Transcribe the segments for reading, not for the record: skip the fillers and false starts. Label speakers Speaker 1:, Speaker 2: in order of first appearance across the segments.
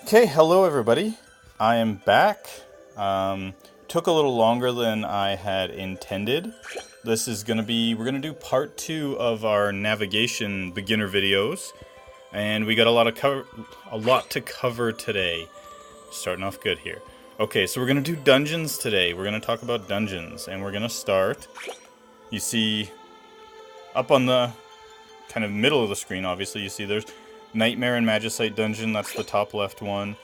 Speaker 1: Okay, hello everybody. I am back. Took a little longer than I had intended. This is gonna be, we're gonna do part 2 of our navigation beginner videos, and we got a lot to cover today. Starting off good here. Okay, so we're gonna do dungeons today. We're gonna talk about dungeons, and we're gonna start. You see, up on the kind of middle of the screen, obviously, you see there's Nightmare and Magicite Dungeon. That's the top left one.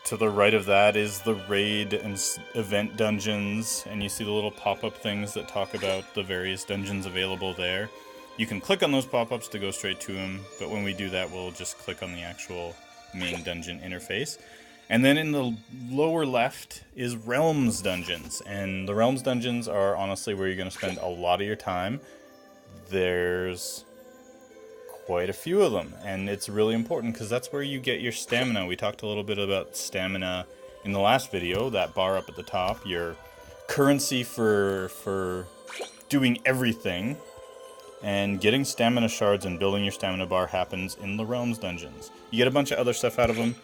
Speaker 1: To the right of that is the raid and event dungeons, and you see the little pop-up things that talk about the various dungeons available there. You can click on those pop-ups to go straight to them, but when we do that, we'll just click on the actual main dungeon interface. And then in the lower left is Realms Dungeons, and the Realms Dungeons are honestly where you're going to spend a lot of your time. There's quite a few of them, and it's really important because that's where you get your stamina. We talked a little bit about stamina in the last video, that bar up at the top, your currency for doing everything, and getting stamina shards and building your stamina bar happens in the Realms Dungeons. You get a bunch of other stuff out of them,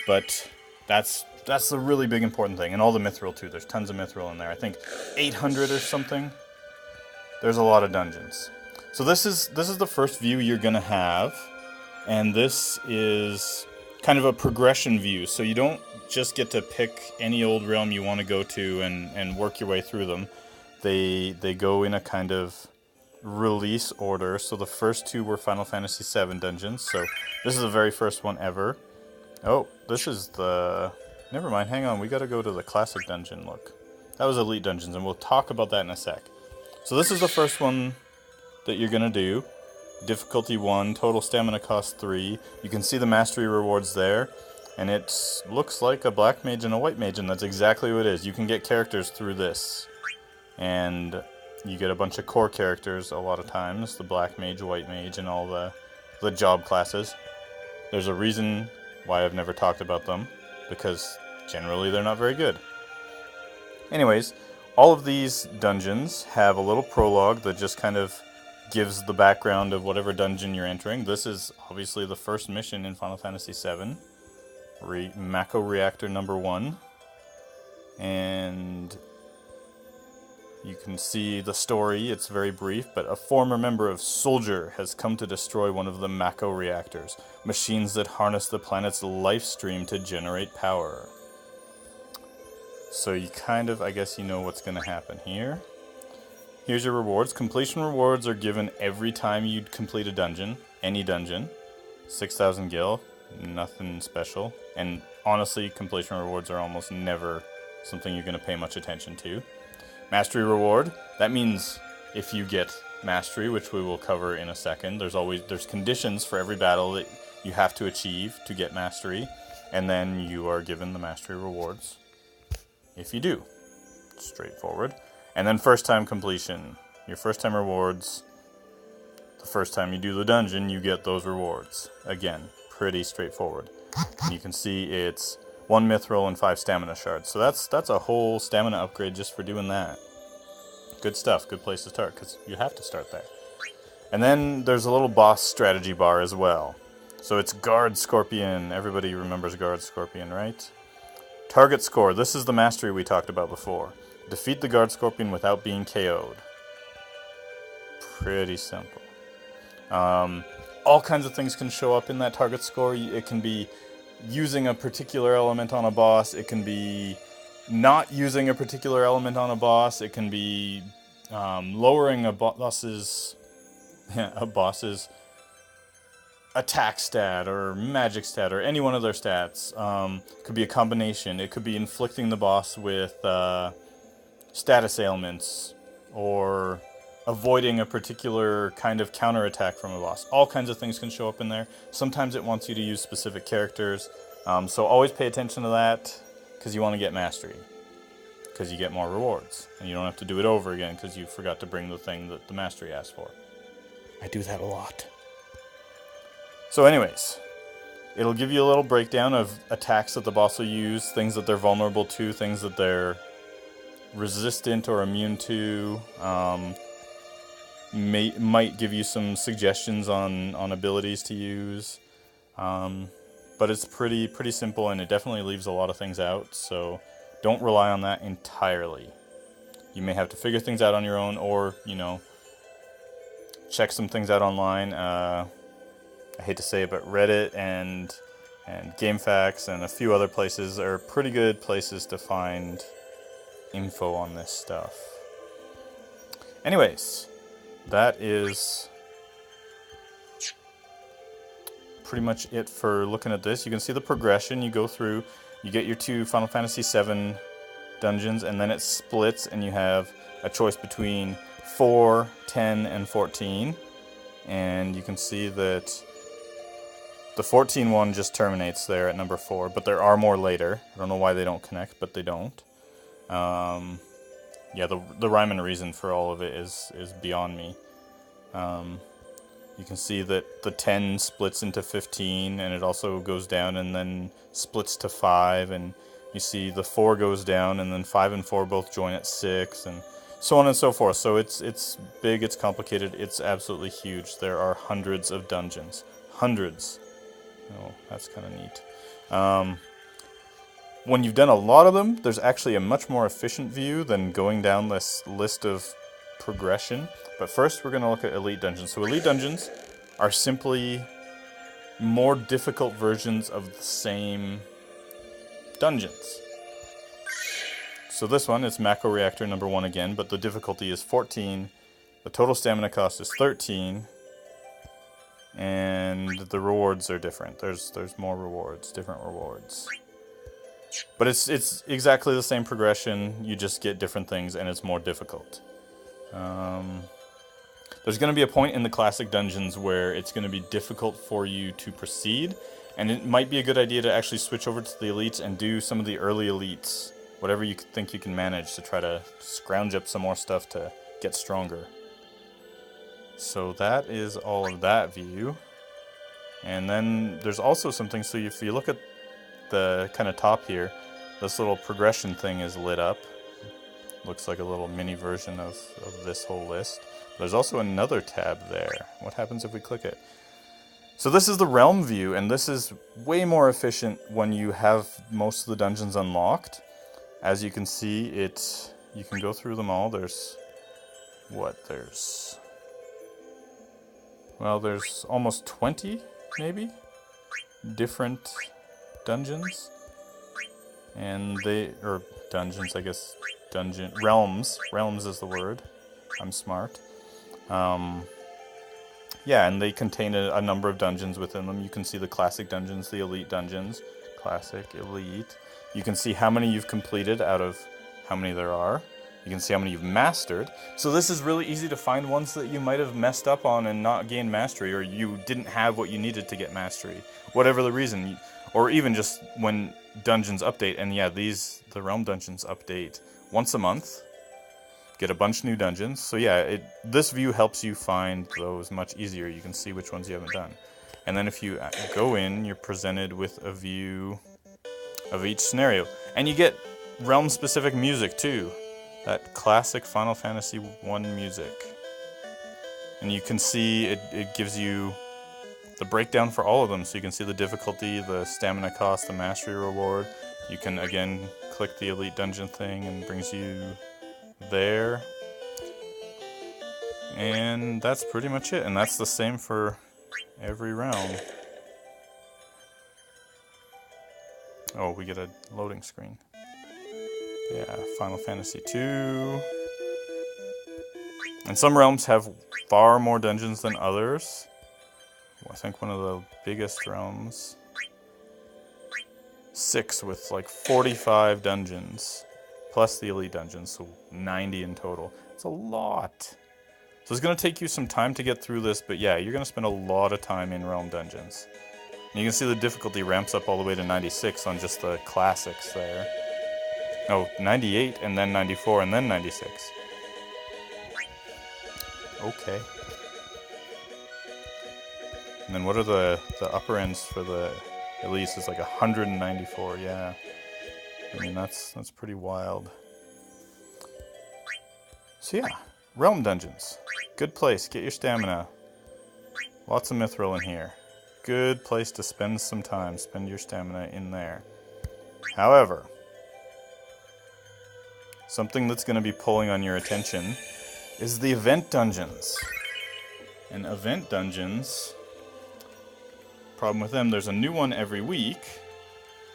Speaker 1: but that's the really big important thing, and all the mithril too. There's tons of mithril in there. I think 800 or something. There's a lot of dungeons. So this is the first view you're going to have, and this is kind of a progression view, so you don't just get to pick any old realm you want to go to and work your way through them. They go in a kind of release order, so the first two were Final Fantasy VII dungeons, so this is the very first one ever. Oh, this is the... Never mind, hang on, we got to go to the classic dungeon, look. That was Elite Dungeons, and we'll talk about that in a sec. So this is the first one that you're gonna do. Difficulty 1, total stamina cost 3. You can see the mastery rewards there, and it looks like a black mage and a white mage, and that's exactly what it is. You can get characters through this, and you get a bunch of core characters a lot of times, the black mage, white mage, and all the job classes. There's a reason why I've never talked about them, because generally they're not very good. Anyways, all of these dungeons have a little prologue that just kind of gives the background of whatever dungeon you're entering. This is obviously the first mission in Final Fantasy VII, Mako Reactor number 1, and you can see the story. It's very brief, but a former member of Soldier has come to destroy one of the Mako reactors, machines that harness the planet's life stream to generate power. So you kind of, I guess you know what's going to happen here. Here's your rewards. Completion rewards are given every time you complete a dungeon, any dungeon. 6,000 gil, nothing special. And honestly, completion rewards are almost never something you're going to pay much attention to. Mastery reward, that means if you get mastery, which we will cover in a second, there's conditions for every battle that you have to achieve to get mastery, and then you are given the mastery rewards if you do. Straightforward. And then first time completion. Your first time rewards, the first time you do the dungeon, you get those rewards. Again, pretty straightforward. You can see it's 1 mithril and 5 stamina shards. So that's a whole stamina upgrade just for doing that. Good stuff, good place to start, because you have to start there. And then there's a little boss strategy bar as well. So it's Guard Scorpion. Everybody remembers Guard Scorpion, right? Target score. This is the mastery we talked about before. Defeat the Guard Scorpion without being KO'd. Pretty simple. All kinds of things can show up in that target score. It can be using a particular element on a boss. It can be not using a particular element on a boss. It can be lowering a boss's attack stat or magic stat or any one of their stats. Could be a combination. It could be inflicting the boss with status ailments, or avoiding a particular kind of counterattack from a boss. All kinds of things can show up in there. Sometimes it wants you to use specific characters, so always pay attention to that, because you want to get mastery, because you get more rewards, and you don't have to do it over again because you forgot to bring the thing that the mastery asked for. I do that a lot. So anyways, it'll give you a little breakdown of attacks that the boss will use, things that they're vulnerable to, things that they're resistant or immune to. Might give you some suggestions on abilities to use. But but it's pretty simple, and it definitely leaves a lot of things out, so don't rely on that entirely. You may have to figure things out on your own, or, you know, check some things out online. I hate to say it, but Reddit and GameFAQs and a few other places are pretty good places to find info on this stuff. Anyways, that is pretty much it for looking at this. You can see the progression. You go through, you get your 2 Final Fantasy VII dungeons, and then it splits, and you have a choice between 4, 10, and 14. And you can see that the 14 one just terminates there at number 4, but there are more later. I don't know why they don't connect, but they don't. Yeah, the rhyme and reason for all of it is beyond me. You can see that the 10 splits into 15, and it also goes down and then splits to 5, and you see the 4 goes down, and then 5 and 4 both join at 6, and so on and so forth. So it's big, it's complicated, it's absolutely huge. There are hundreds of dungeons. Hundreds. Oh, that's kind of neat. When you've done a lot of them, there's actually a much more efficient view than going down this list of progression. But first, we're going to look at Elite Dungeons. So Elite Dungeons are simply more difficult versions of the same dungeons. So this one is Macro Reactor number 1 again, but the difficulty is 14. The total stamina cost is 13. And the rewards are different. There's more rewards, different rewards. But it's exactly the same progression. You just get different things, and it's more difficult. There's going to be a point in the classic dungeons where it's going to be difficult for you to proceed, and it might be a good idea to actually switch over to the elites and do some of the early elites, whatever you think you can manage to try to scrounge up some more stuff to get stronger. So that is all of that view. And then there's also something, so if you look at the kind of top here, this little progression thing is lit up. Looks like a little mini version of this whole list. There's also another tab there. What happens if we click it? So this is the realm view, and this is way more efficient when you have most of the dungeons unlocked. As you can see, you can go through them all. There's almost 20, maybe, different dungeons. And dungeons, I guess, realms. Realms is the word. I'm smart. Yeah, and they contain a number of dungeons within them. You can see the classic dungeons, the elite dungeons. Classic, elite. You can see how many you've completed out of how many there are. You can see how many you've mastered. So this is really easy to find ones that you might have messed up on and not gained mastery, or you didn't have what you needed to get mastery. Whatever the reason. Or even just when dungeons update. And yeah, the realm dungeons update once a month. Get a bunch of new dungeons. So yeah, this view helps you find those much easier. You can see which ones you haven't done. And then if you go in, you're presented with a view of each scenario. And you get realm-specific music too. That classic Final Fantasy I music. And you can see it gives you the breakdown for all of them. So you can see the difficulty, the stamina cost, the mastery reward. You can, again, click the Elite Dungeon thing and it brings you there. And that's pretty much it. And that's the same for every realm. Oh, we get a loading screen. Yeah, Final Fantasy II. And some realms have far more dungeons than others. I think one of the biggest realms, 6 with like 45 dungeons, plus the elite dungeons, so 90 in total. It's a lot. So it's going to take you some time to get through this, but yeah, you're going to spend a lot of time in realm dungeons. And you can see the difficulty ramps up all the way to 96 on just the classics there. Oh, 98, and then 94, and then 96. Okay. And then what are the upper ends for the elites? It's like 194, yeah. I mean, that's pretty wild. So yeah, realm dungeons. Good place, get your stamina. Lots of mithril in here. good place to spend some time. Spend your stamina in there. However, something that's going to be pulling on your attention is the event dungeons. And event dungeons, problem with them, there's a new one every week,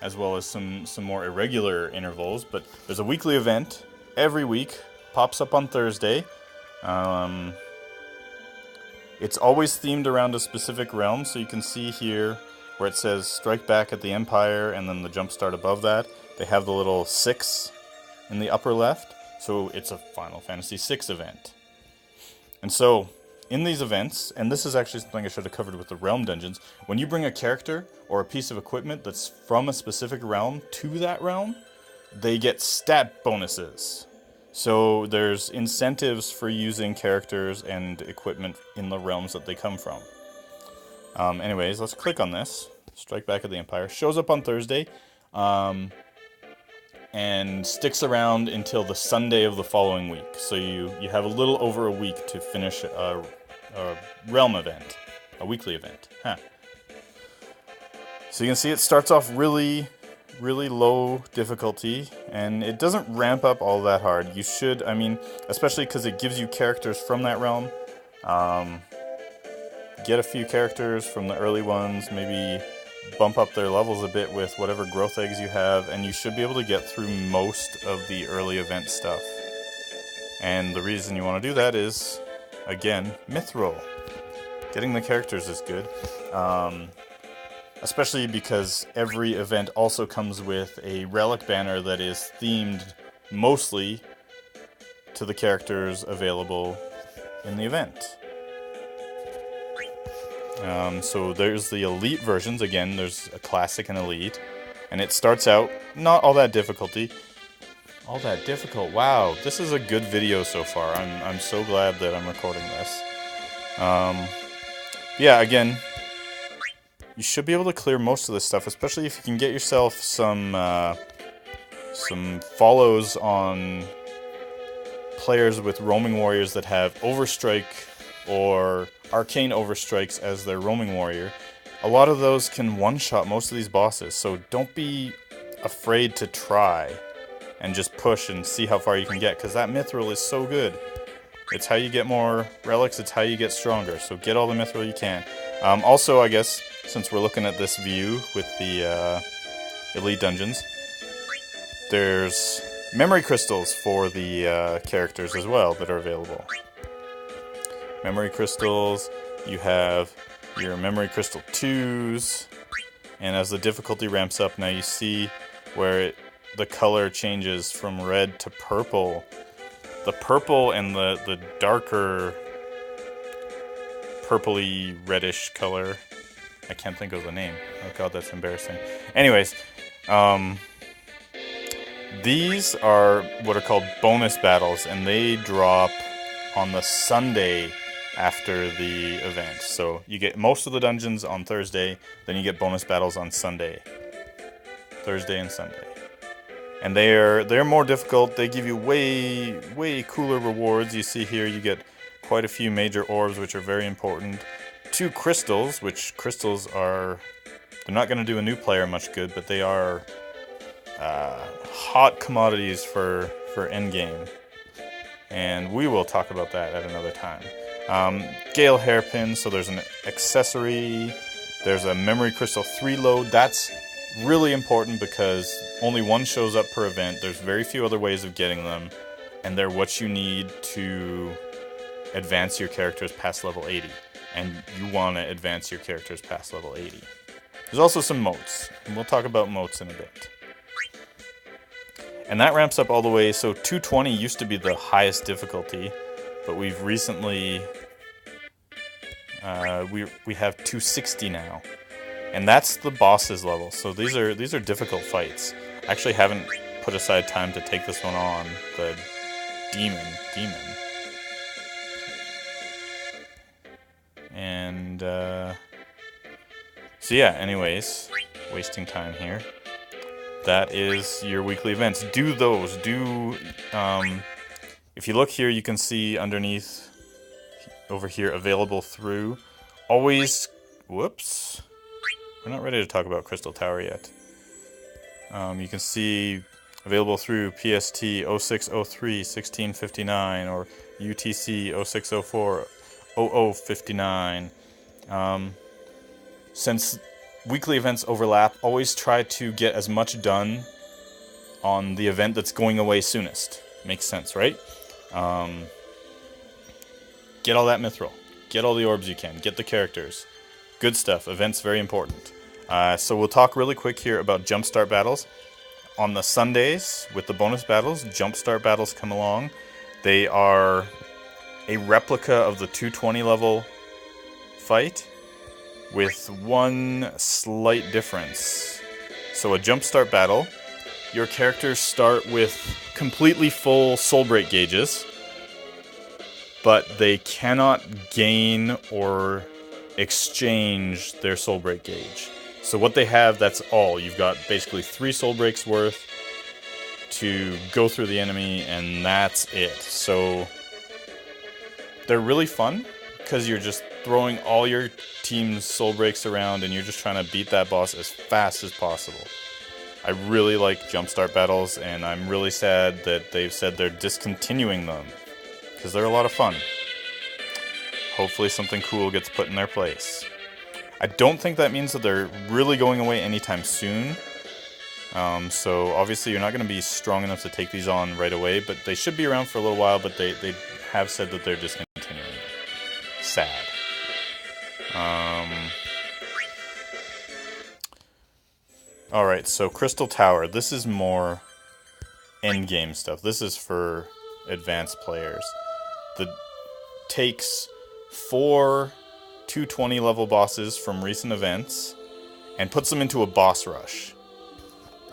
Speaker 1: as well as some more irregular intervals, but there's a weekly event every week, pops up on Thursday. It's always themed around a specific realm, so you can see here where it says Strike Back at the Empire, and then the jumpstart above that. They have the little 6 in the upper left, so it's a Final Fantasy VI event. And so, in these events, and this is actually something I should have covered with the Realm Dungeons, when you bring a character or a piece of equipment that's from a specific realm to that realm, they get stat bonuses. So there's incentives for using characters and equipment in the realms that they come from. Anyways, let's click on this. Strike Back at the Empire. Shows up on Thursday. And sticks around until the Sunday of the following week. So you have a little over a week to finish a realm event. A weekly event. Huh. So you can see it starts off really low difficulty, and it doesn't ramp up all that hard. You should, I mean, especially because it gives you characters from that realm. Get a few characters from the early ones, maybe bump up their levels a bit with whatever growth eggs you have, and you should be able to get through most of the early event stuff. And the reason you want to do that is, again, Mithril. Getting the characters is good. Especially because every event also comes with a relic banner that is themed mostly to the characters available in the event. So there's the elite versions. Again, there's a classic and elite, and it starts out not all that difficulty. All that difficult. Wow, this is a good video so far. I'm so glad that I'm recording this. Yeah, again, you should be able to clear most of this stuff, especially if you can get yourself some follows on players with roaming warriors that have Overstrike or Arcane Overstrikes as their roaming warrior. A lot of those can one-shot most of these bosses, so don't be afraid to try and just push and see how far you can get, because that Mithril is so good. It's how you get more relics, it's how you get stronger, so get all the Mithril you can. Also, I guess, since we're looking at this view with the Elite Dungeons, there's memory crystals for the characters as well that are available. Memory crystals, you have your memory crystal 2s, and as the difficulty ramps up, now you see where the color changes from red to purple. The purple and the darker purpley reddish color, I can't think of the name. Oh god, that's embarrassing. Anyways, these are what are called bonus battles, and they drop on the Sunday after the event. So you get most of the dungeons on Thursday, then you get bonus battles on Sunday. Thursday and Sunday. And they're more difficult. They give you way cooler rewards. You see here you get quite a few major orbs, which are very important. 2 crystals, which crystals are, they're not going to do a new player much good, but they are hot commodities for endgame. And we will talk about that at another time. Gale hairpin, so there's an accessory. There's a memory crystal 3 load. That's really important because only one shows up per event. There's very few other ways of getting them, and they're what you need to advance your characters past level 80. And you want to advance your characters past level 80. There's also some motes, and we'll talk about motes in a bit. And that ramps up all the way, so 220 used to be the highest difficulty, but we've recently, we have 260 now. And that's the boss's level, so these are difficult fights. I actually haven't put aside time to take this one on, the demon. And, so yeah, anyways, wasting time here. That is your weekly events. Do those. If you look here, you can see underneath, over here, available through. Always, whoops. we're not ready to talk about Crystal Tower yet. You can see available through PST 0603 1659 or UTC 0604 0059. Since weekly events overlap, always try to get as much done on the event that's going away soonest. Makes sense, right? Get all that mithril. Get all the orbs you can. Get the characters. Good stuff. Events very important. So we'll talk really quick here about Jumpstart battles. On the Sundays, with the bonus battles, Jumpstart battles come along. They are a replica of the 220 level fight with one slight difference. So a Jumpstart battle, your characters start with completely full soul break gauges, but they cannot gain or exchange their soul break gauge. So what they have, that's all. You've got basically 3 soul breaks worth to go through the enemy, and that's it. So they're really fun because you're just throwing all your team's soul breaks around and you're just trying to beat that boss as fast as possible. I really like Jumpstart battles, and I'm really sad that they've said they're discontinuing them because they're a lot of fun. Hopefully something cool gets put in their place. I don't think that means that they're really going away anytime soon. So obviously you're not going to be strong enough to take these on right away, but they should be around for a little while, but they have said that they're discontinuing. Sad. Alright, so Crystal Tower. This is more endgame stuff. This is for advanced players. That takes 4 220 level bosses from recent events and puts them into a boss rush.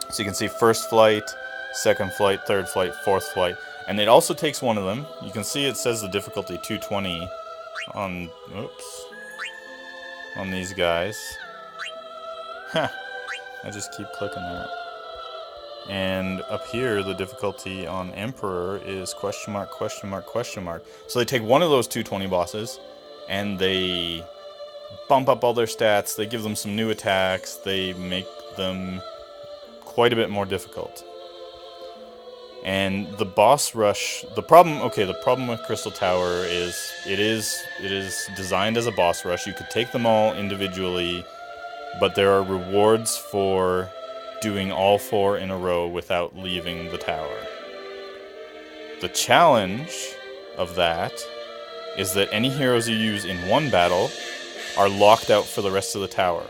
Speaker 1: So you can see first flight, second flight, third flight, fourth flight, and it also takes one of them. You can see it says the difficulty 220 on these guys. Huh. I just keep clicking that. And up here the difficulty on Emperor is question mark, question mark, question mark. So they take one of those 220 bosses and they bump up all their stats, they give them some new attacks, they make them quite a bit more difficult. And the boss rush, the problem with Crystal Tower is it is designed as a boss rush. You could take them all individually, but there are rewards for doing all 4 in a row without leaving the tower. The challenge of that is that any heroes you use in one battle are locked out for the rest of the tower.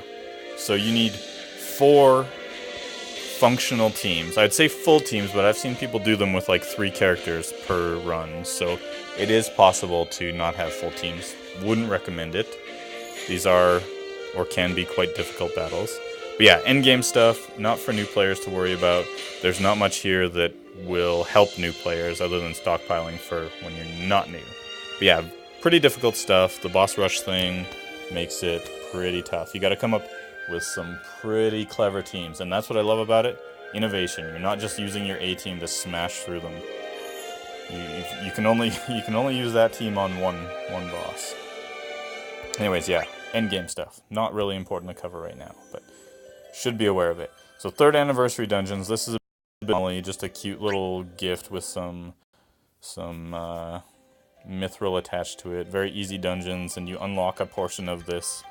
Speaker 1: So you need 4 functional teams. I'd say full teams, but I've seen people do them with like 3 characters per run. So it is possible to not have full teams. Wouldn't recommend it. These are, or can be, quite difficult battles. But yeah, endgame stuff, not for new players to worry about. There's not much here that will help new players other than stockpiling for when you're not new. But yeah, pretty difficult stuff. The boss rush thing makes it pretty tough. You got to come up with some pretty clever teams, and that's what I love about it. Innovation. You're not just using your A team to smash through them. You can only use that team on one boss. Anyways, yeah, endgame stuff. Not really important to cover right now, but should be aware of it. So 3rd Anniversary Dungeons. This is a bit just a cute little gift with some mithril attached to it. Very easy dungeons, and you unlock a portion of this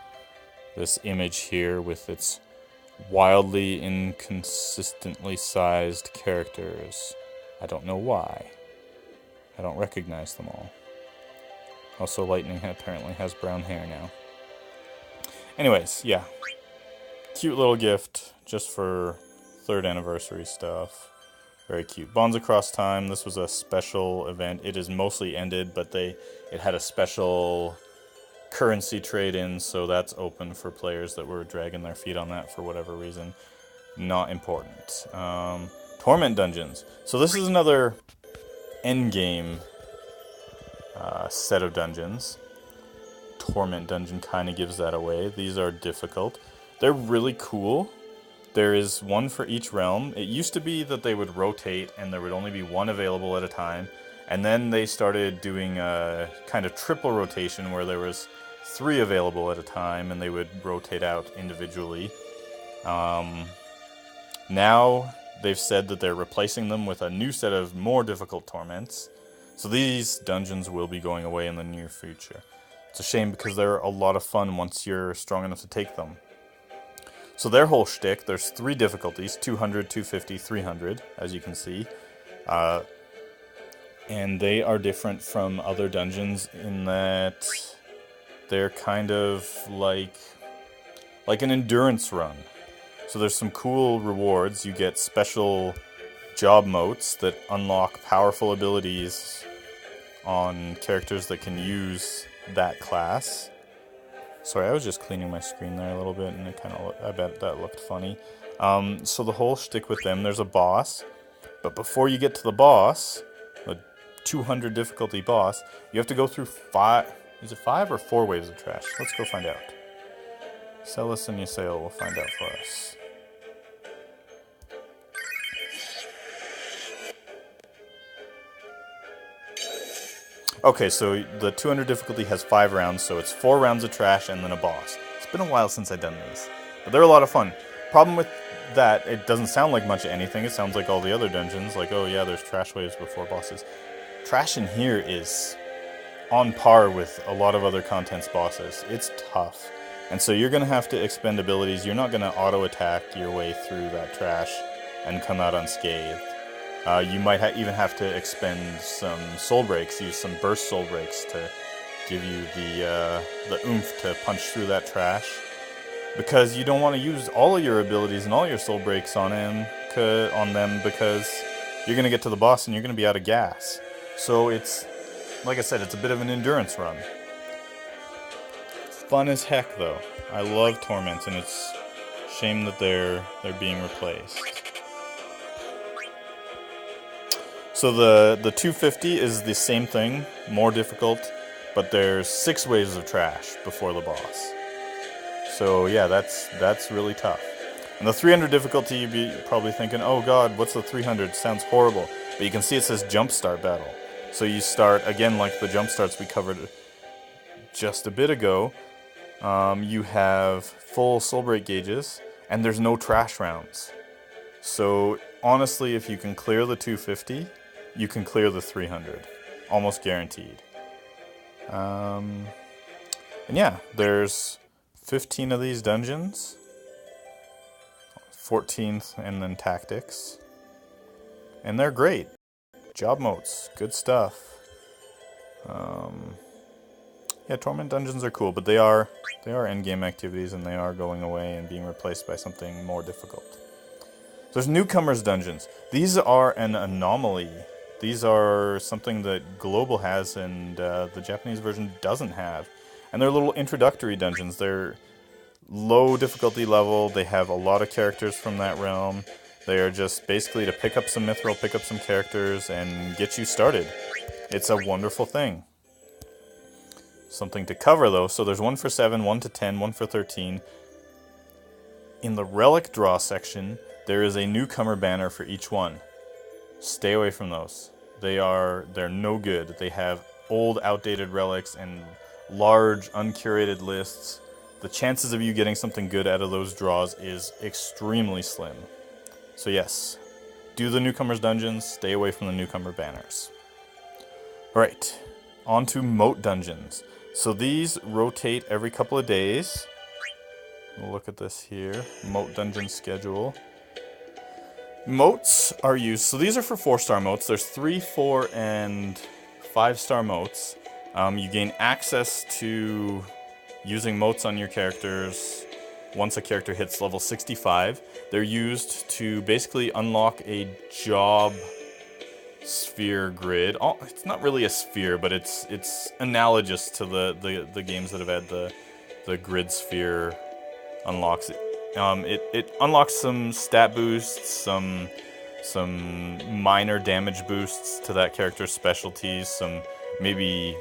Speaker 1: image here with its wildly inconsistently sized characters. I don't know why. I don't recognize them all. Also, Lightning apparently has brown hair now. Anyways, yeah. Cute little gift just for 3rd anniversary stuff. Very cute. Bonds Across Time. This was a special event. It is mostly ended, but it had a special currency trade-in, so that's open for players that were dragging their feet on that for whatever reason. Not important. Torment Dungeons. So this is another endgame set of dungeons. Torment Dungeon kind of gives that away. These are difficult. They're really cool. There is one for each realm. It used to be that they would rotate and there would only be one available at a time. And then they started doing a kind of triple rotation where there was 3 available at a time and they would rotate out individually. Now they've said that they're replacing them with a new set of more difficult torments. So these dungeons will be going away in the near future. It's a shame because they're a lot of fun once you're strong enough to take them. So their whole shtick, there's 3 difficulties, 200, 250, 300, as you can see. And they are different from other dungeons in that they're kind of like an endurance run. So there's some cool rewards. You get special job motes that unlock powerful abilities on characters that can use that class. Sorry, I was just cleaning my screen there a little bit, and I bet that looked funny. So the whole shtick with them, there's a boss, but before you get to the boss, the 200 difficulty boss, you have to go through 5 or 4 waves of trash? Let's go find out. Celis and Ysael will find out for us. Okay, so the 200 difficulty has 5 rounds, so it's 4 rounds of trash and then a boss. It's been a while since I've done these, but they're a lot of fun. Problem with that, it doesn't sound like much of anything. It sounds like all the other dungeons, like, oh yeah, there's trash waves before bosses. Trash in here is on par with a lot of other content's bosses. It's tough. And so you're going to have to expend abilities. You're not going to auto-attack your way through that trash and come out unscathed. You might even have to expend some soul breaks, use some burst soul breaks to give you the oomph to punch through that trash. Because you don't want to use all of your abilities and all your soul breaks on them because you're going to get to the boss and you're going to be out of gas. So it's, like I said, it's a bit of an endurance run. Fun as heck, though. I love Torments, and it's a shame that they're being replaced. So the 250 is the same thing, more difficult, but there's 6 waves of trash before the boss. So yeah, that's really tough. And the 300 difficulty, you'd be probably thinking, oh god, what's the 300? Sounds horrible. But you can see it says Jumpstart Battle. So you start, again, like the jump starts we covered just a bit ago. You have full soul break gauges, and there's no trash rounds. So honestly, if you can clear the 250, you can clear the 300. Almost guaranteed. And yeah, there's 15 of these dungeons. 14th, and then tactics. And they're great. Job motes, good stuff. Yeah, Torment Dungeons are cool, but they are endgame activities, and they are going away and being replaced by something more difficult. There's Newcomer Dungeons. These are an anomaly. These are something that Global has and the Japanese version doesn't have. And they're little introductory dungeons. They're low difficulty level. They have a lot of characters from that realm. They are just basically to pick up some mithril, pick up some characters, and get you started. It's a wonderful thing. Something to cover, though. So there's 1 for 7, 1 to 10, 1 for 13. In the relic draw section, there is a newcomer banner for each one. Stay away from those. They're no good. They have old, outdated relics and large, uncurated lists. The chances of you getting something good out of those draws is extremely slim. So yes, do the Newcomer's Dungeons, stay away from the newcomer banners. Alright, on to Moat Dungeons. So these rotate every couple of days. We'll look at this here, Moat Dungeon schedule. Moats are used, so these are for 4-star moats. There's 3, 4, and 5-star moats. You gain access to using moats on your characters once a character hits level 65. They're used to basically unlock a job sphere grid. It's not really a sphere, but it's analogous to the games that have had the grid sphere unlocks. It unlocks some stat boosts, some minor damage boosts to that character's specialties, some maybe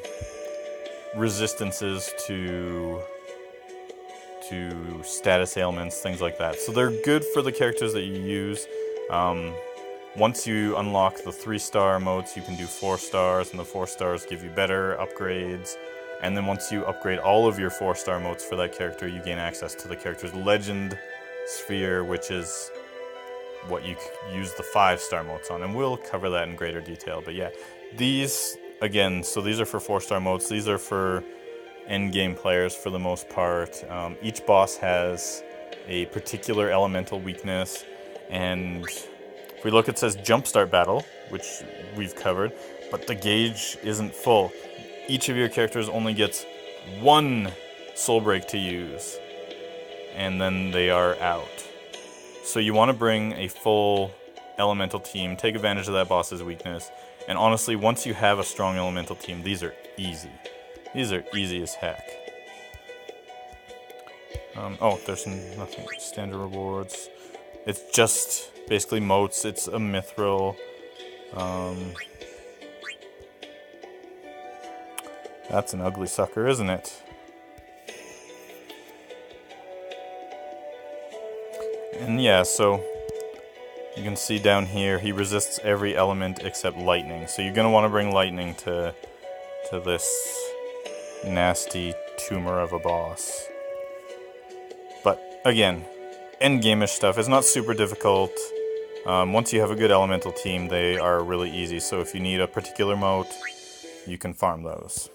Speaker 1: resistances to status ailments, things like that. So they're good for the characters that you use. Once you unlock the 3-star moats, you can do 4 stars, and the 4 stars give you better upgrades. And then once you upgrade all of your 4-star moats for that character, you gain access to the character's legend sphere, which is what you use the 5-star motes on, and we'll cover that in greater detail. But yeah, these, again, so these are for 4-star motes. These are for endgame players for the most part. Each boss has a particular elemental weakness, and if we look, it says Jumpstart Battle, which we've covered, but the gauge isn't full. Each of your characters only gets 1 soul break to use, and then they are out. So you want to bring a full elemental team, take advantage of that boss's weakness, and honestly, once you have a strong elemental team, these are easy. These are easy as heck. Oh, there's nothing. Standard rewards. It's just basically motes. It's a mithril. That's an ugly sucker, isn't it? And yeah, so you can see down here, he resists every element except lightning. So you're going to want to bring lightning to this nasty tumor of a boss. But again, endgame-ish stuff. It's not super difficult. Once you have a good elemental team, they are really easy. So if you need a particular mote, you can farm those.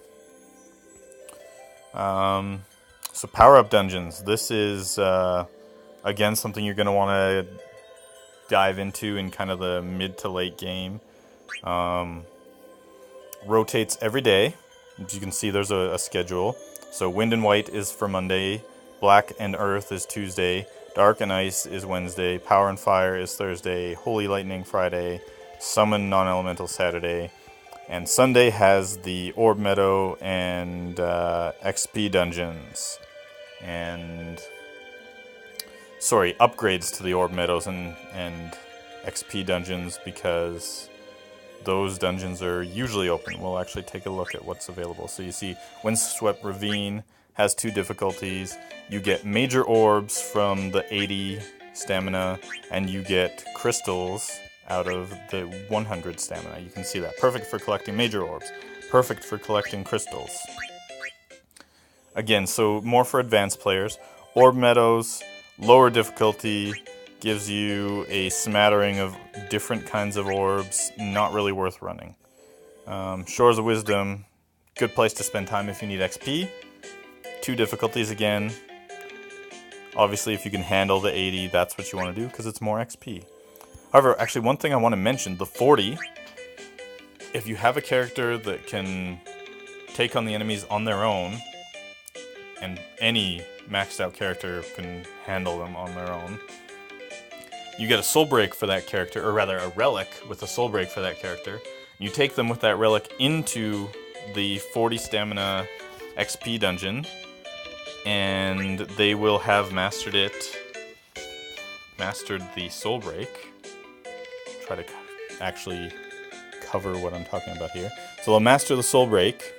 Speaker 1: So Powerup Dungeons. This is, again, something you're going to want to dive into in kind of the mid to late game. Rotates every day. As you can see, there's a schedule. So Wind and White is for Monday, Black and Earth is Tuesday, Dark and Ice is Wednesday, Power and Fire is Thursday, Holy Lightning Friday, Summon Non-Elemental Saturday, and Sunday has the Orb Meadow and XP Dungeons. And sorry, upgrades to the Orb Meadows and XP Dungeons, because those dungeons are usually open. We'll actually take a look at what's available. So you see, Windswept Ravine has 2 difficulties. You get major orbs from the 80 stamina, and you get crystals out of the 100 stamina. You can see that. Perfect for collecting major orbs. Perfect for collecting crystals. Again, so more for advanced players. Orb Meadows, lower difficulty, gives you a smattering of different kinds of orbs, not really worth running. Shores of Wisdom, good place to spend time if you need XP. 2 difficulties again. Obviously, if you can handle the 80, that's what you want to do, because it's more XP. However, actually, one thing I want to mention, the 40, if you have a character that can take on the enemies on their own, and any maxed out character can handle them on their own, you get a soul break for that character, or rather a relic with a soul break for that character. You take them with that relic into the 40 stamina XP dungeon, and they will have mastered the soul break. Try to actually cover what I'm talking about here. So they'll master the soul break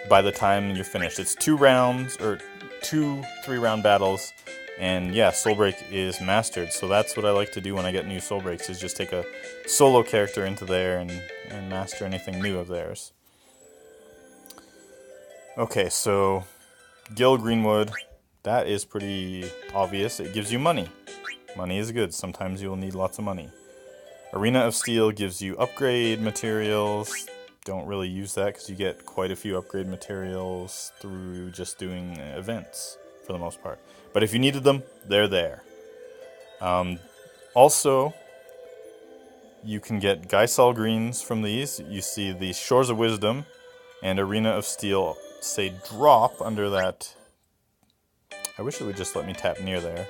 Speaker 1: by the time you're finished. It's 2 rounds, or 2 3-round battles. And yeah, soul break is mastered, so that's what I like to do when I get new soul breaks, is just take a solo character into there and master anything new of theirs. Okay, so Gil Greenwood, that is pretty obvious. It gives you money. Money is good. Sometimes you'll need lots of money. Arena of Steel gives you upgrade materials. Don't really use that because you get quite a few upgrade materials through just doing events for the most part. But if you needed them, they're there. Also, you can get Geisal greens from these. You see the Shores of Wisdom and Arena of Steel say drop under that. I wish it would just let me tap near there.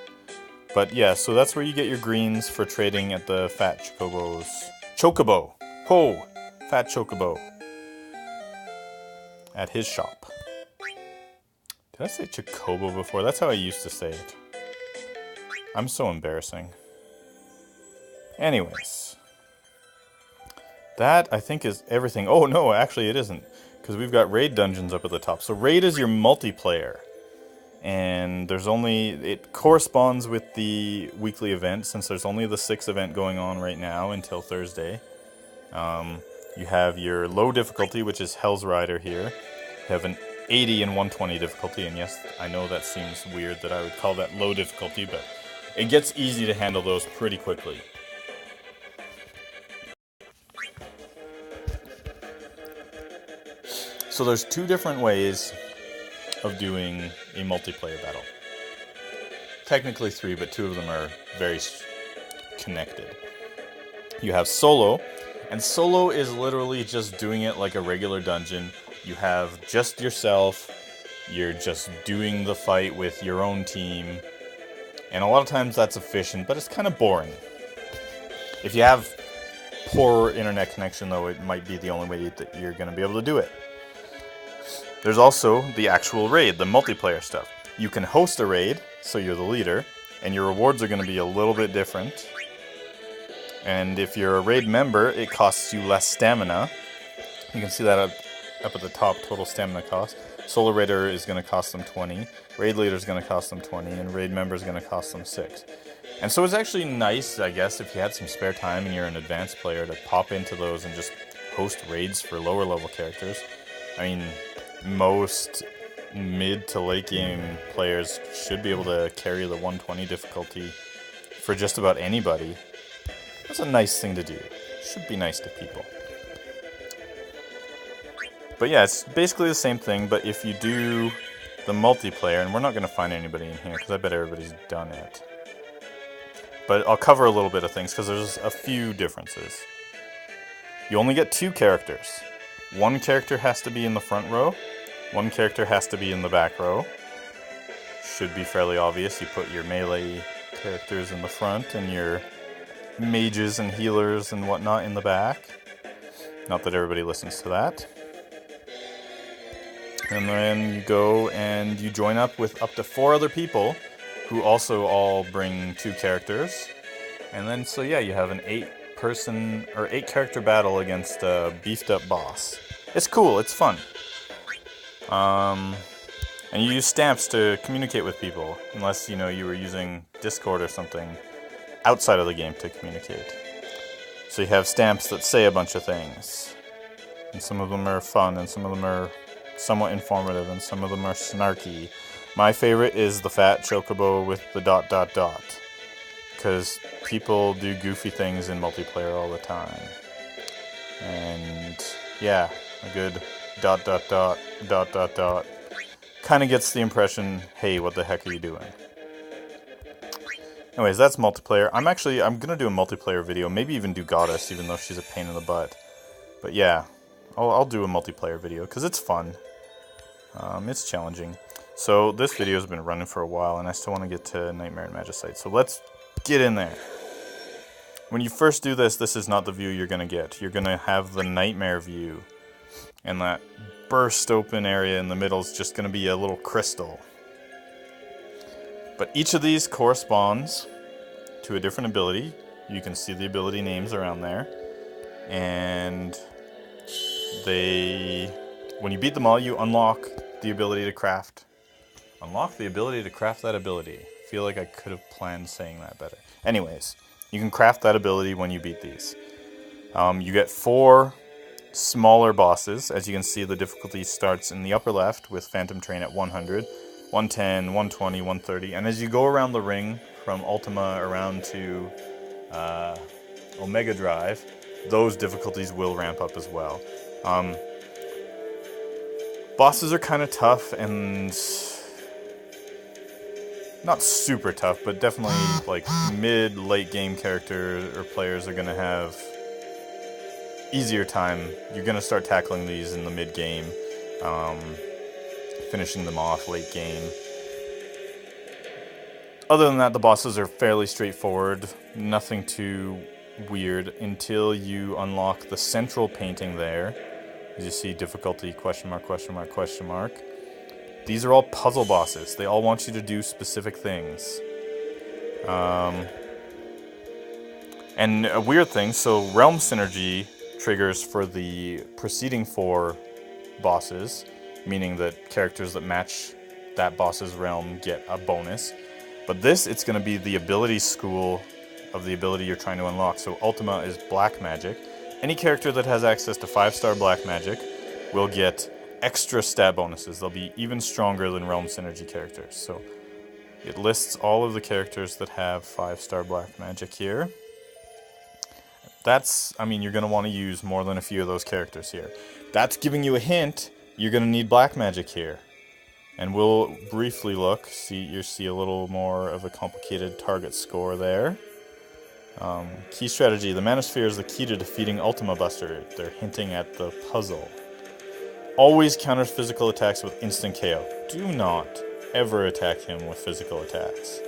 Speaker 1: But yeah, so that's where you get your greens for trading at the Fat Chocobos. Chocobo! Ho! Fat Chocobo. At his shop. Did I say Chocobo before? That's how I used to say it. I'm so embarrassing. Anyways. That, I think, is everything. Oh, no, actually it isn't. Because we've got Raid Dungeons up at the top. So Raid is your multiplayer. And there's only... It corresponds with the weekly event, since there's only the 6th event going on right now until Thursday. You have your low difficulty, which is Hell's Rider here. You have an 80 and 120 difficulty, and yes, I know that seems weird that I would call that low difficulty, but it gets easy to handle those pretty quickly. So there's two different ways of doing a multiplayer battle. Technically three, but two of them are very connected. You have solo, and solo is literally just doing it like a regular dungeon. You have just yourself, you're just doing the fight with your own team, and a lot of times that's efficient, but it's kind of boring. If you have poor internet connection, though, it might be the only way that you're going to be able to do it. There's also the actual raid, the multiplayer stuff. You can host a raid, so you're the leader, and your rewards are going to be a little bit different. And if you're a raid member, it costs you less stamina. You can see that up at the top, total stamina cost. Solo raider is going to cost them 20, raid leader is going to cost them 20, and raid member is going to cost them 6. And so it's actually nice, I guess, if you had some spare time and you're an advanced player, to pop into those and just host raids for lower level characters. I mean, most mid to late game players should be able to carry the 120 difficulty for just about anybody. That's a nice thing to do. Should be nice to people. But yeah, it's basically the same thing, but if you do the multiplayer, and we're not going to find anybody in here because I bet everybody's done it. But I'll cover a little bit of things because there's a few differences. You only get 2 characters. One character has to be in the front row. One character has to be in the back row. Should be fairly obvious. You put your melee characters in the front and your mages and healers and whatnot in the back. Not that everybody listens to that. And then you go and you join up with up to 4 other people who also all bring 2 characters. And then, so yeah, you have an 8-person or 8-character battle against a beefed up boss. It's cool, it's fun. And you use stamps to communicate with people, unless, you know, you were using Discord or something outside of the game to communicate. So you have stamps that say a bunch of things. And some of them are fun, and some of them are somewhat informative, and some of them are snarky. My favorite is the fat chocobo with the ... because people do goofy things in multiplayer all the time. And yeah, a good ... kind of gets the impression, hey, what the heck are you doing? Anyways, that's multiplayer. I'm gonna do a multiplayer video, maybe even do Goddess, even though she's a pain in the butt. But yeah, I'll do a multiplayer video, because it's fun. It's challenging. So this video has been running for a while, and I still want to get to Nightmare and Magicite. So let's get in there. When you first do this, this is not the view you're going to get. You're going to have the Nightmare view. And that burst open area in the middle is just going to be a little crystal. But each of these corresponds to a different ability. You can see the ability names around there. And when you beat them all, you unlock the ability to craft. Unlock the ability to craft that ability. I feel like I could have planned saying that better. Anyways, you can craft that ability when you beat these. You get 4 smaller bosses. As you can see, the difficulty starts in the upper left with Phantom Train at 100, 110, 120, 130. And as you go around the ring from Ultima around to Omega Drive, those difficulties will ramp up as well. Bosses are kind of tough and not super tough, but definitely like mid-late game characters or players are going to have easier time. You're going to start tackling these in the mid-game, finishing them off late game. Other than that, the bosses are fairly straightforward, nothing too weird until you unlock the central painting there. As you see, difficulty, question mark, question mark, question mark. These are all puzzle bosses. They all want you to do specific things. And a weird thing, so realm synergy triggers for the preceding 4 bosses, meaning that characters that match that boss's realm get a bonus. But this, it's going to be the ability school of the ability you're trying to unlock. So Ultima is black magic. Any character that has access to 5-star black magic will get extra stat bonuses. They'll be even stronger than realm synergy characters. So It lists all of the characters that have 5-star black magic here. I mean, you're going to want to use more than a few of those characters here. That's giving you a hint. You're going to need black magic here. And we'll briefly look. You see a little more of a complicated target score there. Key strategy. The Manosphere is the key to defeating Ultima Buster. They're hinting at the puzzle. Always counters physical attacks with instant KO. Do not ever attack him with physical attacks.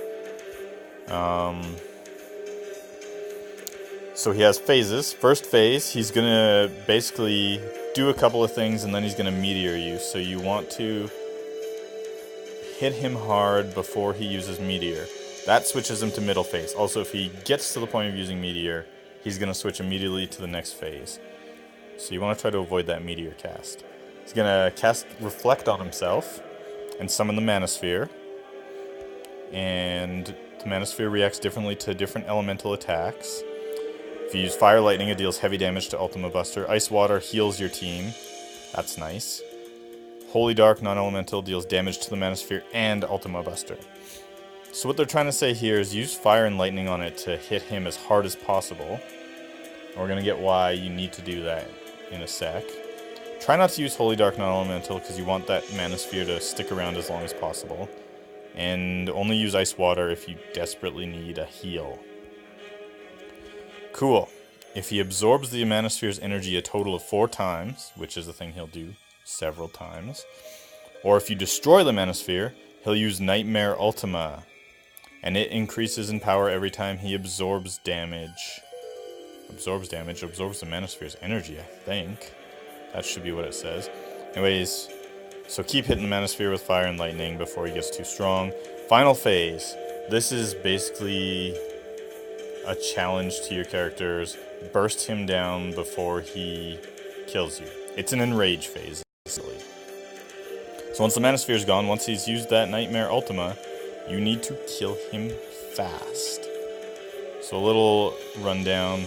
Speaker 1: So he has phases. First phase, he's going to basically do a couple of things and then he's going to meteor you. So you want to hit him hard before he uses meteor. That switches him to middle phase. Also, if he gets to the point of using meteor, he's going to switch immediately to the next phase. So you want to try to avoid that meteor cast. He's going to cast Reflect on himself and summon the Manosphere. And the Manosphere reacts differently to different elemental attacks. If you use Fire Lightning, it deals heavy damage to Ultima Buster. Ice Water heals your team. That's nice. Holy Dark non-elemental deals damage to the Manosphere and Ultima Buster. So what they're trying to say here is use Fire and Lightning on it to hit him as hard as possible. And we're going to get why you need to do that in a sec. Try not to use Holy Dark non-elemental because you want that Manosphere to stick around as long as possible. And only use Ice Water if you desperately need a heal. Cool. If he absorbs the Manosphere's energy a total of 4 times, which is a thing he'll do several times, or if you destroy the Manosphere, he'll use Nightmare Ultima, and it increases in power every time he absorbs damage. Absorbs the Manosphere's energy, I think. That should be what it says. Anyways, so keep hitting the Manosphere with Fire and Lightning before he gets too strong. Final phase. This is basically a challenge to your characters. Burst him down before he kills you. It's an enrage phase, basically. So once the Manosphere is gone, once he's used that Nightmare Ultima, you need to kill him fast. So a little rundown.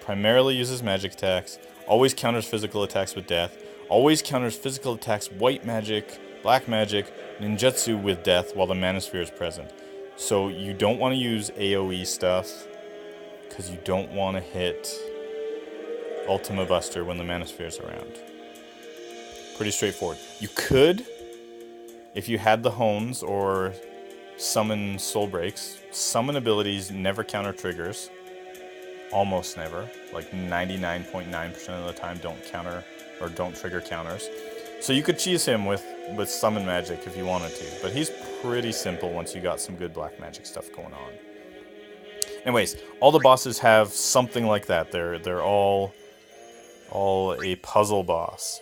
Speaker 1: Primarily uses magic attacks. Always counters physical attacks with death. Always counters physical attacks, white magic, black magic, ninjutsu with death while the Manosphere is present. So you don't want to use AoE stuff because you don't want to hit Ultima Buster when the Manosphere is around. Pretty straightforward. You could, if you had the Hones or summon Soul Breaks, summon abilities never counter triggers. Almost never. Like 99.9% of the time don't counter or don't trigger counters. So you could cheese him with summon magic if you wanted to, but he's pretty simple once you got some good black magic stuff going on. Anyways, all the bosses have something like that. They're all a puzzle boss.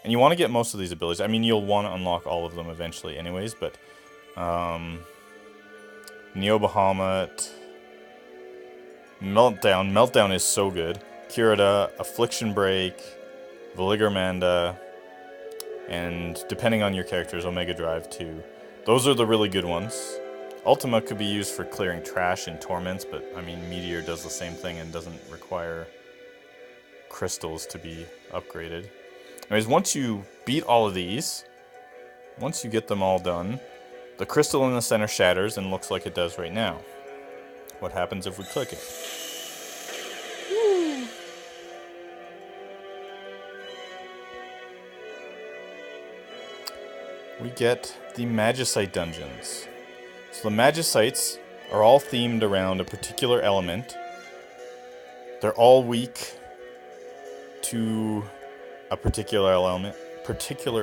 Speaker 1: And you want to get most of these abilities. I mean, you'll want to unlock all of them eventually anyways, but Neo Bahamut, Meltdown is so good. Kurita, Affliction Break, Valigarmanda, and depending on your characters, Omega Drive too. Those are the really good ones. Ultima could be used for clearing trash in Torments, but I mean Meteor does the same thing and doesn't require crystals to be upgraded. Anyways, once you beat all of these, once you get them all done, the crystal in the center shatters and looks like it does right now. What happens if we click it? We get the Magicite Dungeons. So the Magicites are all themed around a particular element. They're all weak to a particular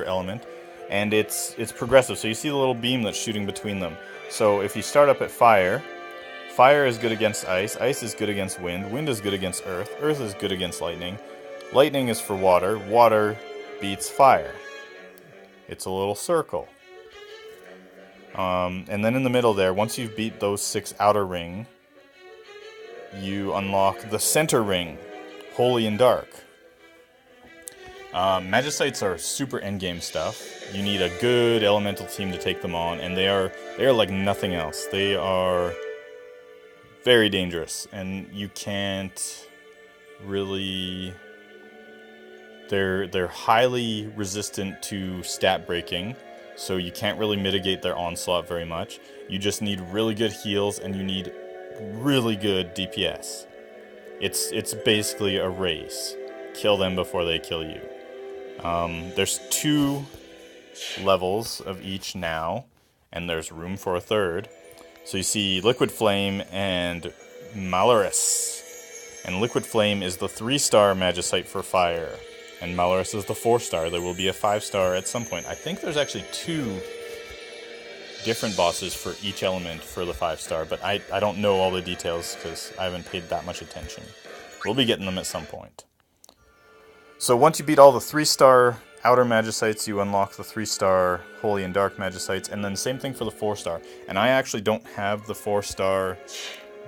Speaker 1: element, and it's progressive. So you see the little beam that's shooting between them. So if you start up at fire, fire is good against ice, ice is good against wind, wind is good against earth, earth is good against lightning, lightning is for water, water beats fire. It's a little circle. And then in the middle there, once you've beat those 6 outer ring, you unlock the center ring, Holy and Dark. Magicites are super endgame stuff. You need a good elemental team to take them on, and they are like nothing else. They are very dangerous, and you can't really... They're highly resistant to stat breaking, so you can't really mitigate their onslaught very much. You just need really good heals, and you need really good DPS. It's basically a race. Kill them before they kill you. There's 2 levels of each now, and there's room for a third. So you see Liquid Flame and Malorus. And Liquid Flame is the 3-star Magicite for fire, and Malorus is the 4-star. There will be a 5-star at some point. I think there's actually 2 different bosses for each element for the 5-star, but I don't know all the details because I haven't paid that much attention. We'll be getting them at some point. So once you beat all the 3-star outer Magicites, you unlock the 3-star Holy and Dark Magicites, and then same thing for the 4-star. And I actually don't have the 4-star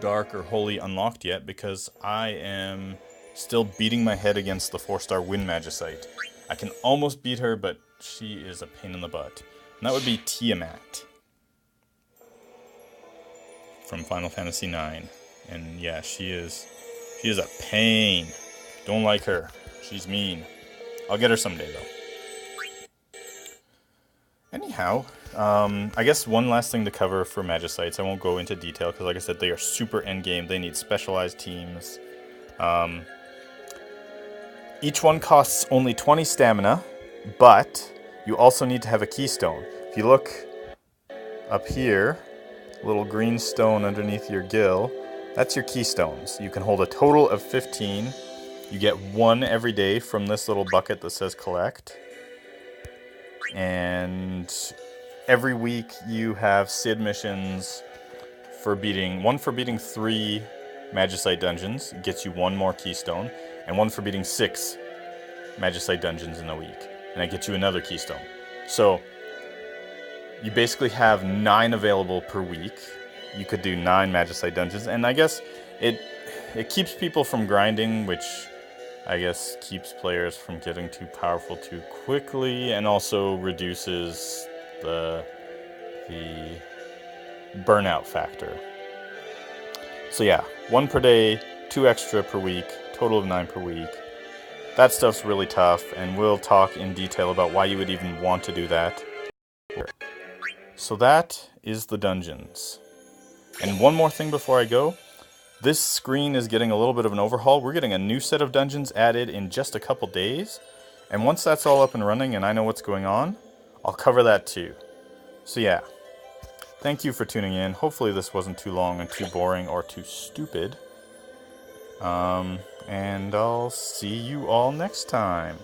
Speaker 1: Dark or Holy unlocked yet because I am still beating my head against the 4-star Wind Magicite. I can almost beat her, but she is a pain in the butt. And that would be Tiamat from Final Fantasy IX. And yeah, she is a pain. Don't like her. She's mean. I'll get her someday, though. Anyhow, I guess one last thing to cover for Magicites. I won't go into detail because, like I said, they are super endgame. They need specialized teams. Each one costs only 20 stamina, but you also need to have a keystone. If you look up here, little green stone underneath your gill, that's your keystones. You can hold a total of 15. You get 1 every day from this little bucket that says collect. And every week you have Sid missions for beating 1 for beating 3 Magicite Dungeons, it gets you 1 more keystone, and 1 for beating 6 Magicite Dungeons in a week, and that gets you another keystone. So you basically have 9 available per week. You could do 9 Magicite Dungeons, and I guess it keeps people from grinding, which I guess keeps players from getting too powerful too quickly, and also reduces the burnout factor. So yeah, 1 per day, 2 extra per week, total of 9 per week. That stuff's really tough, and we'll talk in detail about why you would even want to do that. So that is the dungeons. And one more thing before I go. This screen is getting a little bit of an overhaul. We're getting a new set of dungeons added in just a couple days. And once that's all up and running and I know what's going on, I'll cover that too. So yeah, thank you for tuning in. Hopefully this wasn't too long and too boring or too stupid. And I'll see you all next time.